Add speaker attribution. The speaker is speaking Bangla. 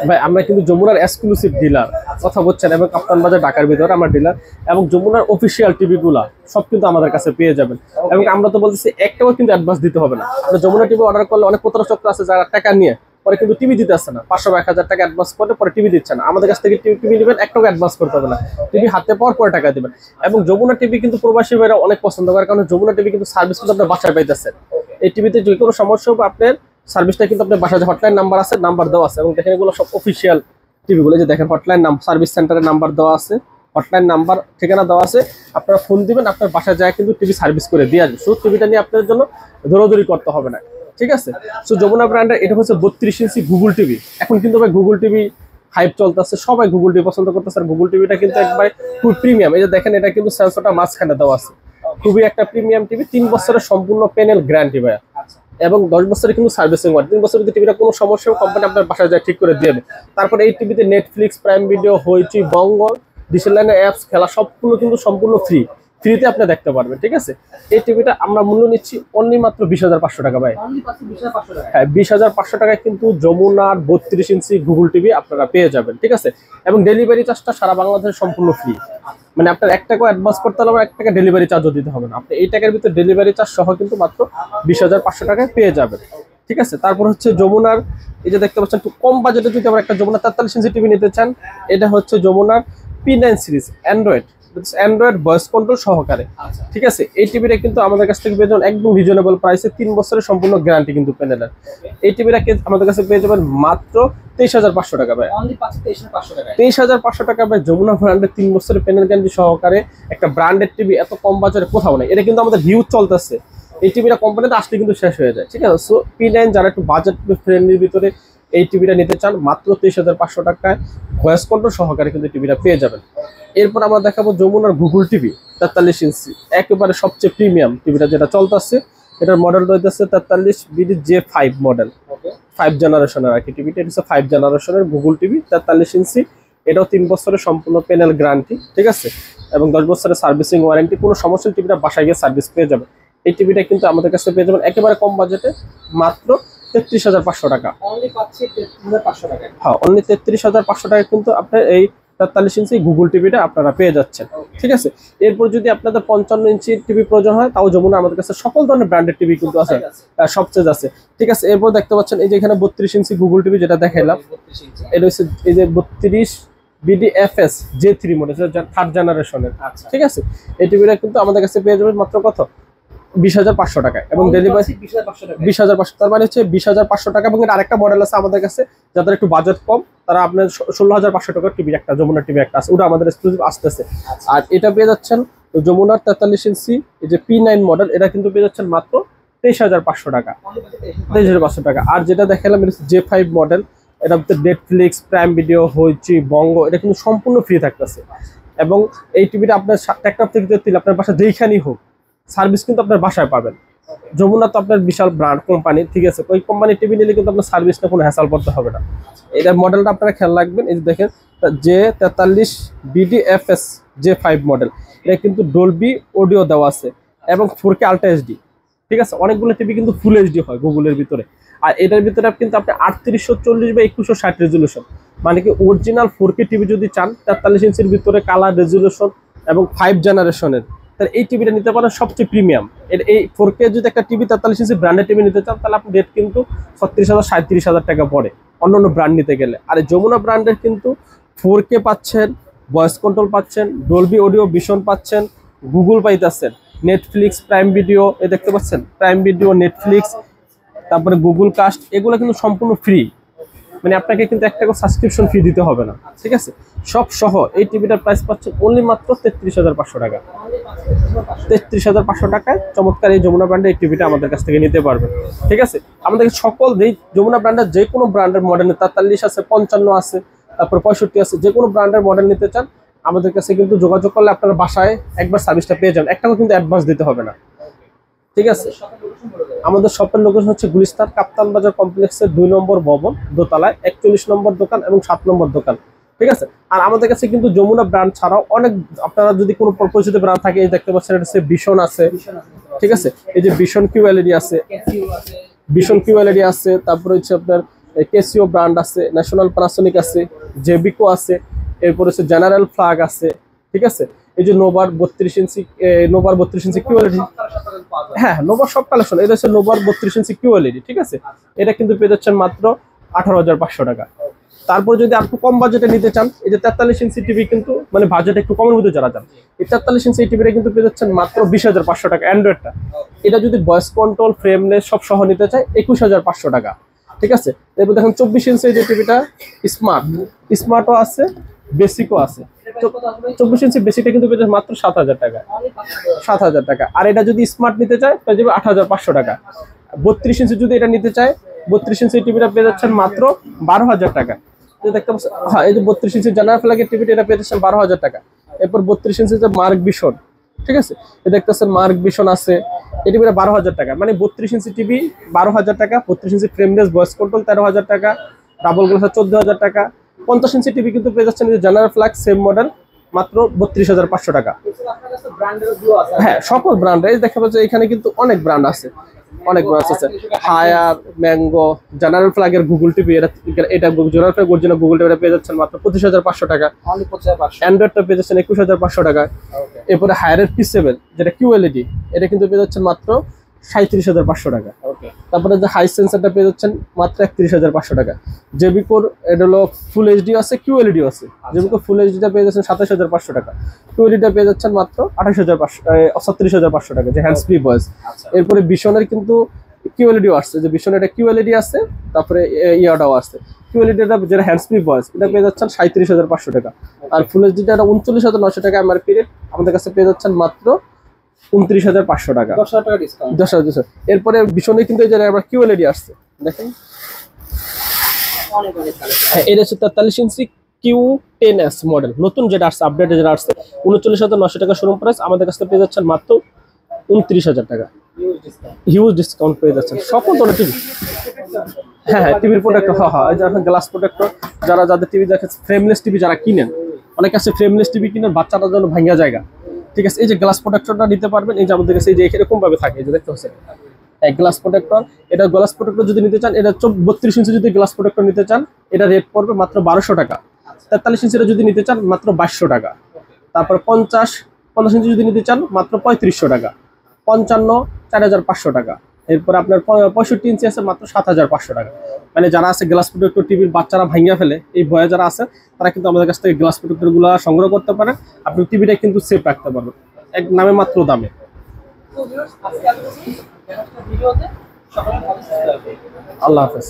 Speaker 1: ভাই আমরা কিন্তু যমুনার এক্সক্লুসিভ ডিলার, কথা বলছেন, এবং কাপ্তান বাজার ঢাকার ভিতরে আমার ডিলার, এবং যমুনার অফিসিয়াল টিভি গুলা সব কিন্তু আমাদের কাছে পেয়ে যাবেন। এবং আমরা তো বলতেছি একটাও কিন্তু অ্যাডভান্স দিতে হবে না। আমরা যমুনা টিভি অর্ডার করলে অনেক প্রতারক চক্র আছে যারা টাকা নিয়ে পরে কিন্তু টিভি দিতে আসছে না, 500 বা 1000 টাকা অ্যাডভান্স করলে পরে টিভি দিচ্ছে না। আমাদের কাছ থেকে টিভি নেবেন, একটাও অ্যাডভান্স করতে হবে না, টিভি হাতে পাওয়ার পরে টাকা দিবেন। এবং যমুনা টিভি কিন্তু প্রবাসী ভাইরা অনেক পছন্দ করে, কারণ যমুনা টিভি কিন্তু সার্ভিস কিন্তু আপনার বাসায় পাইতেছেন। এই টিভিতে যে কোনো সমস্যা হবে আপনার সার্ভিসটা কিন্তু আপনার বাসায়, যে হটলাইন নাম্বার আছে, নাম্বার দেওয়া আছে, এবং দেখেন এগুলো সব অফিসিয়াল টিভিগুলো, যে দেখেন হটলাইন নাম্বার, সার্ভিস সেন্টারের নাম্বার দেওয়া আছে, হটলাইন নাম্বার, ঠিকানা দেওয়া আছে। আপনারা ফোন দিবেন, আপনার বাসায় যায় কিন্তু টিভি সার্ভিস করে দিয়ে আসবে। শুধু টিভিটা নিয়ে আপনার জন্য দৌড়াদৌড়ি করতে হবে না, ঠিক আছে। সো যমুনা ব্র্যান্ডের এটা হচ্ছে 32 ইঞ্চি গুগল টিভি। এখন কিন্তু ভাই গুগল টিভি হাইপ চলতেছে, সবাই গুগল টিভি পছন্দ করতেছে। আর গুগল টিভিটা কিন্তু একবার খুব প্রিমিয়াম। এই যে দেখেন এটা কিন্তু সেন্সরটা মাঝখানে দেওয়া আছে, খুবই একটা প্রিমিয়াম টিভি। 3 বছরের সম্পূর্ণ প্যানেল গ্যারান্টি ভাই, এবং 10 বছরের কিন্তু সার্ভিসিং ওয়ারেন্টি। 3 বছরের টিভিটা কোনো সমস্যা কোম্পানি আপনার বাসায় যায় ঠিক করে দেবে। তারপরে এই টিভিতে নেটফ্লিক্স, প্রাইম ভিডিও, হইচই, বঙ্গ, ডিজিটাল লাইনের অ্যাপস, খেলা সবগুলো কিন্তু সম্পূর্ণ ফ্রিতে আপনি দেখতে পারবেন, ঠিক আছে। এই টিভিটা আমরা মূল্য নিচ্ছি অনলি মাত্র 20,500 টাকা ভাই। হ্যাঁ, 20,500 টাকায় কিন্তু যমুনার 32 ইঞ্চি গুগল টিভি আপনারা পেয়ে যাবেন, ঠিক আছে। এবং ডেলিভারি চার্জটা সারা বাংলাদেশে সম্পূর্ণ ফ্রি, মানে আপনার 1 টাকাও অ্যাডভান্স করতে হবে, 1 টাকা ডেলিভারি চার্জও দিতে হবে না। আপনি এই টাকার ভিতরে ডেলিভারি চার্জ সহ কিন্তু মাত্র 20,500 টাকায় পেয়ে যাবেন, ঠিক আছে। তারপর হচ্ছে যমুনার, এই যে দেখতে পাচ্ছেন একটু কম বাজেটে যদি আমরা একটা যমুনা 43 ইঞ্চি টিভি নিতে চান, এটা হচ্ছে যমুনার P9 series Android voice control সহকারে, ঠিক আছে। এই টিভিটা কিন্তু আমাদের কাছ থেকে পেয়ে যাবেন একদম রিজনেবল প্রাইসে, 3 বছরের সম্পূর্ণ গ্যারান্টি কিন্তু প্যানেলের। এই টিভিটা আমাদের কাছে পেয়ে যাবেন মাত্র 23,500 টাকা ভাই। 23,500 টাকা ভাই, যমুনা ব্র্যান্ডের 3 বছরের প্যানেল গ্যারান্টি সহকারে একটা ব্র্যান্ডেড টিভি এত কম বাজারে কোথাও নেই। এটা কিন্তু আমাদের হিউজ চলতেছে। এই টিভিটা কোম্পানিতে আসলে কিন্তু শেষ হয়ে যায়, ঠিক আছে। সো P9 যারা একটু বাজেট ফ্রেন্ডলির ভিতরে এই টিভিটা নিতে চান, মাত্র 23,500 টাকায় ভয়েস কন্ট্রোল সহকারে কিন্তু টিভিটা পেয়ে যাবেন। এরপর আমরা দেখাবো যমুনার গুগল টিভি 43 ইঞ্চি, একেবারে সবচেয়ে প্রিমিয়াম টিভিটা যেটা চলতেছে। এটার মডেল রয়েছে 43 BD-J5 মডেল, 5 জেনারেশনের আর কি টিভিটা। এটা হচ্ছে 5 জেনারেশনের গুগল টিভি 43 ইঞ্চি। এটাও 3 বছরের সম্পূর্ণ প্যানেল গ্যারান্টি, ঠিক আছে, এবং 10 বছরের সার্ভিসিং ওয়ারেন্টি। কোনো সমস্যা টিভিটা বাসায় গিয়ে সার্ভিস পেয়ে যাবে। এই টিভিটা কিন্তু আমাদের কাছে পেয়ে যাবেন একেবারে কম বাজেটে, মাত্র 33,500 টাকা। হ্যাঁ, অনলি 33,500 টাকা কিন্তু আপনার এই 43 ইঞ্চি গুগল টিভিটা আপনারা পেয়ে যাচ্ছেন, ঠিক আছে। এরপর যদি আপনাদের 55 ইঞ্চি টিভি প্রয়োজন হয়, তাও যমুনা আমাদের কাছে সকল ধরনের ব্র্যান্ডেড টিভি কিন্তু আছে, সব চেঞ্জ আছে, ঠিক আছে। এরপর দেখতে পাচ্ছেন এই যে এখানে 32 ইঞ্চি গুগল টিভি যেটা দেখাইলাম, এটা হচ্ছে এই যে 32 BD-FS J3 মডেল, থার্ড জেনারেশনের, ঠিক আছে। এই টিভিটা কিন্তু আমাদের কাছে পেয়ে যাবেন মাত্র কত, 20,500 টাকায়, এবং ডেলিভারি 20,500, তার মানে হচ্ছে 20,500 টাকা। এবং আরেকটা মডেল আছে আমাদের কাছে, যাদের একটু বাজেট কম, তারা আপনার 16,500 টাকার টিভি একটা, যমুনা টিভি একটা আছে, ওটা আমাদের এক্সক্লুসিভ আসতেছে। আর এটা পেয়ে যাচ্ছেন যমুনার 43 ইঞ্চি এই যে P9 মডেল, এটা কিন্তু পেয়ে যাচ্ছেন মাত্র 23,500 টাকা, 23,500 টাকা। আর যেটা দেখালাম এটা J5 মডেল, এটা নেটফ্লিক্স, প্রাইম ভিডিও, হইচই, বঙ্গ, এটা কিন্তু সম্পূর্ণ ফ্রি থাকতেছে। এবং এই টিভিটা আপনার একটা থেকে আপনার বাসা যেইখানেই হোক সার্ভিস কিন্তু আপনার বাসায় পাবেন। যমুনা তো আপনার বিশাল ব্র্যান্ড কোম্পানি, ঠিক আছে, ওই কোম্পানির টিভি নিলে কিন্তু আপনার সার্ভিসটা কোনো হ্যাসাল করতে হবে না। এটার মডেলটা আপনারা খেয়াল রাখবেন, এই যে দেখেন J43 BD-FS J5 মডেল, এটা কিন্তু ডলবি অডিও দেওয়া আছে এবং 4K আলট্রা এইচডি, ঠিক আছে। অনেকগুলো টিভি কিন্তু ফুল এইচডি হয় গুগলের ভিতরে, আর এটার ভিতরে কিন্তু আপনি 3840 বা 2160 রেজুলেশন, মানে কি অরিজিনাল 4K টিভি যদি চান 43 ইঞ্চির ভিতরে কালার রেজুলেশন এবং 5 জেনারেশনের, তাহলে এই টিভিটা নিতে পারেন সবচেয়ে প্রিমিয়াম। এই 4K যদি একটা টিভি 43 ইঞ্চি ব্র্যান্ডের টিভি নিতে চান, তাহলে আপনি রেট কিন্তু 36,000 37,000 টাকা পড়ে অন্য ব্র্যান্ড নিতে গেলে। আর যমুনা ব্র্যান্ডের কিন্তু 4K পাচ্ছেন, ভয়েস কন্ট্রোল পাচ্ছেন, ডলবি অডিও ভিশন পাচ্ছেন, গুগল পাইতেছেন, নেটফ্লিক্স, প্রাইম ভিডিও, এ দেখতে পাচ্ছেন প্রাইম ভিডিও, নেটফ্লিক্স, তারপরে গুগল কাস্ট, এগুলো কিন্তু সম্পূর্ণ ফ্রি, মানে আপনাকে কিন্তু একটা সাবস্ক্রিপশন ফি দিতে হবে না, ঠিক আছে। সব সহ এই টিভিটার প্রাইস পাচ্ছেন অনলি মাত্র 33,500 টাকা। 33,500 টাকায় চমৎকার এই যমুনা ব্র্যান্ডের এই টিভিটা আমাদের কাছ থেকে নিতে পারবেন, ঠিক আছে। আমাদের সকল এই যমুনা ব্র্যান্ডের যে কোনো ব্র্যান্ডের মডেল 43 আছে, 55 আছে, তারপর 65 আছে, যে কোনো ব্র্যান্ডের মডেল নিতে চান আমাদের কাছে কিন্তু যোগাযোগ করলে আপনারা বাসায় একবার সার্ভিসটা পেয়ে যাবেন, একটাও কিন্তু অ্যাডভান্স দিতে হবে না, ঠিক আছে। আমাদের শপের লোকেশন হচ্ছে গুলিস্তান কাপ্তান বাজার কমপ্লেক্সের 2 নম্বর ভবন, দোতলায় 41 নম্বর দোকান এবং 7 নম্বর দোকান, ঠিক আছে। আর আমাদের কাছে কিন্তু যমুনা ব্র্যান্ড ছাড়াও অনেক, আপনারা যদি কোনো পরিচিত ব্র্যান্ড থাকে, এই দেখতে পাচ্ছেন এটা হচ্ছে ভিশন আছে, ঠিক আছে। এই যে ভিশন কিউ এলইডি আছে, ভিশন কিউ এলইডি আছে, তারপরে হচ্ছে আপনার কেসিও ব্র্যান্ড আছে, ন্যাশনাল প্যানাসোনিক আছে, জেবিকো আছে, এরপর হচ্ছে জেনারেল ফ্ল্যাগ আছে, ঠিক আছে। এই যে নোভার 32 ইঞ্চি, নোভার 32 ইঞ্চি কিউএলইডি, হ্যাঁ নোভার সব কালেকশন, এটা হচ্ছে নোভার 32 ইঞ্চি কিউএলইডি, ঠিক আছে। এটা কিন্তু পেয়ে যাচ্ছেন মাত্র 18,500 টাকা। তারপর যদি আর একটু কম বাজেটে নিতে চান, এই যে 43 ইঞ্চি টিভি কিন্তু মানে বাজেট একটু কমের মধ্যে যারা চান, এই 43 ইঞ্চি টিভিটা কিন্তু পেয়ে যাচ্ছেন মাত্র 20,500 টাকা অ্যান্ড্রয়েডটা। এটা যদি ভয়েস কন্ট্রোল ফ্রেমলেস সব সহ নিতে চায় 21,500 টাকা, ঠিক আছে। এরপর দেখেন 24 ইঞ্চি যে টিভিটা স্মার্টও আছে, বেসিকও আছে। 24 ইঞ্চি বেসিকটা কিন্তু পেয়ে যাচ্ছে মাত্র 7,000 টাকা, 7,000 টাকা। আর এটা যদি স্মার্ট নিতে চায় পেয়ে যাবে 8,500 টাকা। 32 ইঞ্চি যদি এটা নিতে চায়, 32 ইঞ্চি টিভিটা পেয়ে যাচ্ছেন মাত্র 12,000 টাকা। দেখতে পাচ্ছেন, হ্যাঁ এই যে 32 ইঞ্চি জেনারেল ফ্ল্যাগের টিভিটা এটা পেয়ে যাচ্ছেন 12,000 টাকা। এরপর 32 ইঞ্চি যে মার্ক ভিশন, ঠিক আছে, এটা দেখতেছেন মার্ক ভিশন আছে, এই টিভিটা 12,000 টাকা। মানে 32 ইঞ্চি টিভি 12,000 টাকা, 32 ইঞ্চি ফ্রেমলেস ভয়েস কন্ট্রোল 13,000 টাকা, ডাবল গ্লাস 14,000 টাকা। 50 ইঞ্চি টিভি কিন্তু পেয়ে যাচ্ছেন জেনারেল ফ্ল্যাগ সেম মডেল মাত্র 32,500 টাকা। হ্যাঁ সকল ব্র্যান্ড, এই দেখা যাচ্ছে এখানে কিন্তু অনেক ব্র্যান্ড আছে, অনেক ব্র্যান্ড আছে। হায়ার, ম্যাঙ্গো, জেনারেল ফ্ল্যাগের গুগল টিভি, এটা general flag original Google TV পেয়ে যাচ্ছেন মাত্র 25,500 টাকা। অ্যান্ড্রয়েডটা পেয়ে যাচ্ছেন 21,500 টাকা। এরপরে হায়ারের P7 যেটা কিউএলইডি, এটা কিন্তু পেয়ে যাচ্ছেন মাত্র 37,500 টাকা। তারপরে যে হাই সেন্সারটা পেয়ে যাচ্ছেন মাত্র 31,500 টাকা। জেবিকোর এটা হলো ফুল এইচডি আছে, কিউএলইডি আছে। জেবিকো ফুল এইচডিটা পেয়ে যাচ্ছেন 27,500 টাকা, কিউএলইডিটা পেয়ে যাচ্ছেন মাত্র 38,500 টাকা, যে হ্যান্ডস ফ্রি ভয়েস। এরপরে বিশনের কিন্তু কিউএলইডিও আসছে, যে বিশনের এটা কিউএলইডি আছে, তারপরে ইয়াটাও আছে। কিউএলইডিটা যেটা হ্যান্ডস ফ্রি ভয়েস, এটা পেয়ে যাচ্ছেন 37,500 টাকা। আর ফুল এইচডিটা 39,900 টাকা এমআরপি রেট, আমাদের কাছে পেয়ে যাচ্ছেন মাত্র 29,500 টাকা, 10,000 টাকা ডিসকাউন্ট। 10,000। এরপরে বিশনে কিন্তু এই যে আবার কিউএলইডি আসছে, দেখেন এটা হচ্ছে 43 ইঞ্চি Q10s মডেল, নতুন যেটা আসছে, আপডেট যেটা আসছে, 39,900 টাকা শোরুম প্রাইস। আমাদের কাছে পেয়ে যাচ্ছেন মাত্র 29,000 টাকা, হিউজ ডিসকাউন্ট পেয়ে যাচ্ছেন সকল ধরনের টিভি। হ্যাঁ টিভির প্রোডাক্ট, হ্যাঁ এই যে এখন গ্লাস প্রোটেক্টর, যাদের টিভি দেখে ফ্রেমলেস টিভি যারা কিনেন, অনেকে আছে ফ্রেমলেস টিভি কিনেন বাচ্চাটার জন্য ভাঙা জায়গা, ঠিক আছে। এই যে গ্লাস প্রোটেক্টরটা নিতে পারবেন, এই যে আমাদের কাছে এই যে এরকম ভাবে থাকে, এই যে দেখতে পাচ্ছেন গ্লাস প্রোটেক্টর। এটা গ্লাস প্রোটেক্টর যদি নিতে চান, এটা 32 ইঞ্চি যদি গ্লাস প্রোটেক্টর নিতে চান, এটা রেট পড়বে মাত্র 1,200 টাকা। 43 ইঞ্চিটা যদি নিতে চান মাত্র 2,200 টাকা। তারপর 50 ইঞ্চি যদি নিতে চান মাত্র 3,500 টাকা। 55 4,500 টাকা। এরপর আপনার 65 ইঞ্চি আছে মাত্র 7,500 টাকা। মানে যারা আছে গ্লাস প্রোটেক্টর টিভির বাচ্চারা ভাঙিয়া ফেলে, এই ভয়ে যারা আছে, তারা কিন্তু আমাদের কাছ থেকে গ্লাস প্রোটেক্টর গুলো সংগ্রহ করতে পারেন। আপনি টিভিটা কিন্তু সেফ রাখতে পারবেন এক নামে মাত্র দামে। আল্লাহ হাফেজ।